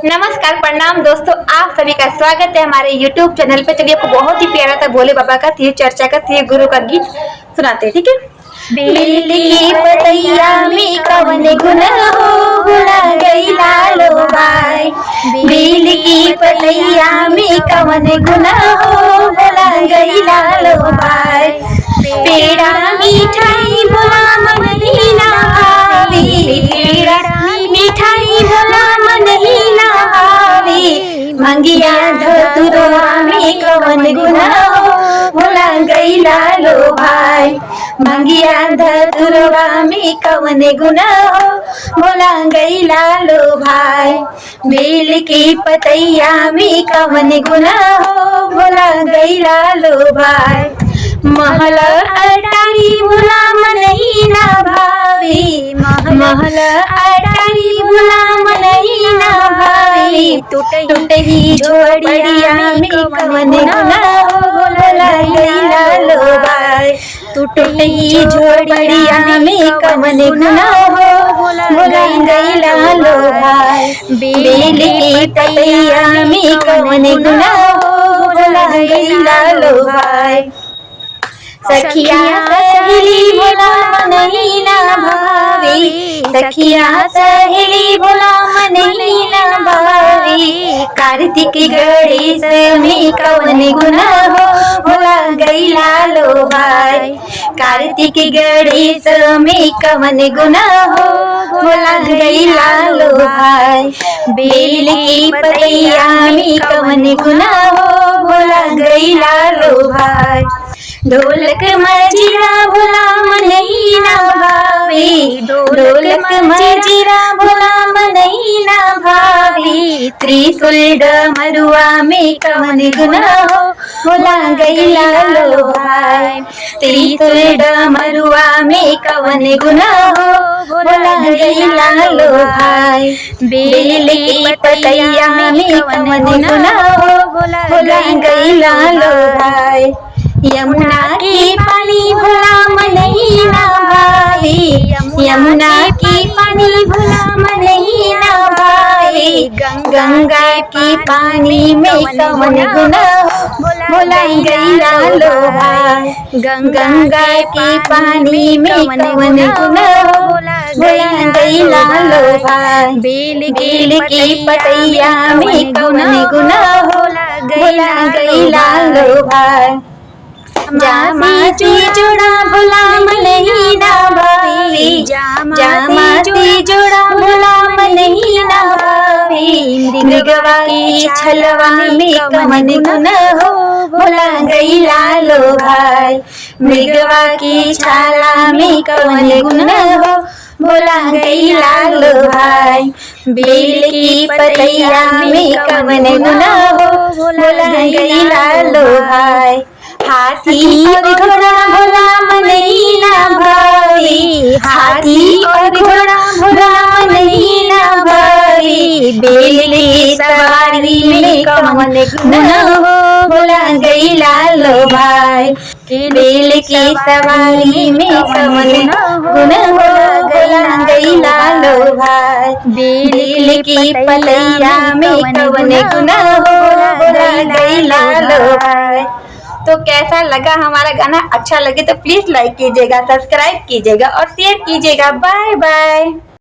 नमस्कार, प्रणाम दोस्तों, आप सभी का स्वागत है हमारे YouTube चैनल पे। चलिए आपको बहुत ही प्यारा सा भोले बाबा का थी चर्चा का थी गुरु का गीत सुनाते हैं, ठीक है। बेल की पतैया में कवन गुण हो भुला गई लालो भाई। बेल की पतैया में कवन गुण हो भुला गई लालो भाई। पेड़ा मिठाई भोला मन ही ना आवे, पेड़ा मिठाई भोला मन ही ना आवे। मंगिया धतुरवा में कवन गुण हो भुला गई लालो भाई। मंगिया धतुरवा में कवन गुण हो भुला गई लालो भाई। बेल की पतैया में कवन गुण हो भुला गई लालो भाई। महल अटारी भुला मन ही ना भावे, महल अटारी भुला मन ही ना भावे। टूटही झोपड़िया में कवन गुण हो भुला गई लालो भाई। टूटही झोपड़िया में कवन गुण हो भुला गई लालो भाई। बेल की पतैया में कवन गुण हो भुला गई लालो भाई। सखिया सहेली भोला मन ही ना भावे, सखिया सहेली भोला मन ही ना भावे। कार्तिक गणेश में कवन गुण हो भुला गई लालो भाई। कार्तिक गणेश में कवन गुण हो भुला गई लालो भाई। बेल की पतैया में कवन गुण हो भुला गई लालो भाई। ढोलक मजीरा भोला मन ही ना भावे, ढोलक मजीरा भोला मन ही ना भावे। त्रिशूल डमरुआ में कवन गुण हो भुला गई लालो भाई। त्रिशूल डमरुआ में कवन गुण हो भुला गई लालो भाई। बेल की पतैया में कवन गुण हो भुला गई लालो भाई। यमुना की पानी भोला मन ही ना भावे, यमुना की पानी भोला मन ही ना भावे। गंगा की पानी में कवन गुण हो भुला गई लालो भाई। गंगा की पानी में कवन गुण हो भुला गई लालो भाई। बेल की पतैया में कवन गुण हो भुला गई लालो भाई। जामाती जोड़ा भोला मन ही ना भावे, जामाती जोड़ा भोला मन ही ना भावे। मृगवा की छलवा में कवन गुण हो भुला गई लालो भाई। मृगवा की छाला में कवन गुण हो भुला गई लालो भाई। बेल की पतैया में कवन गुण हो भुला गई लालो भाई। हाथी और घोड़ा भोला मन ही ना भावे, हाथी और घोड़ा भोला मन ही ना भावे। बेल की सवारी में कवन गुण हो भुला गई लालो भाई। बेल की सवारी में कवन गुण हो भुला गई लालो भाई। बेल की पतैया में कवन गुण हो भुला गई लालो भाई। तो कैसा लगा हमारा गाना? अच्छा लगे तो प्लीज लाइक कीजिएगा, सब्सक्राइब कीजिएगा और शेयर कीजिएगा। Bye by.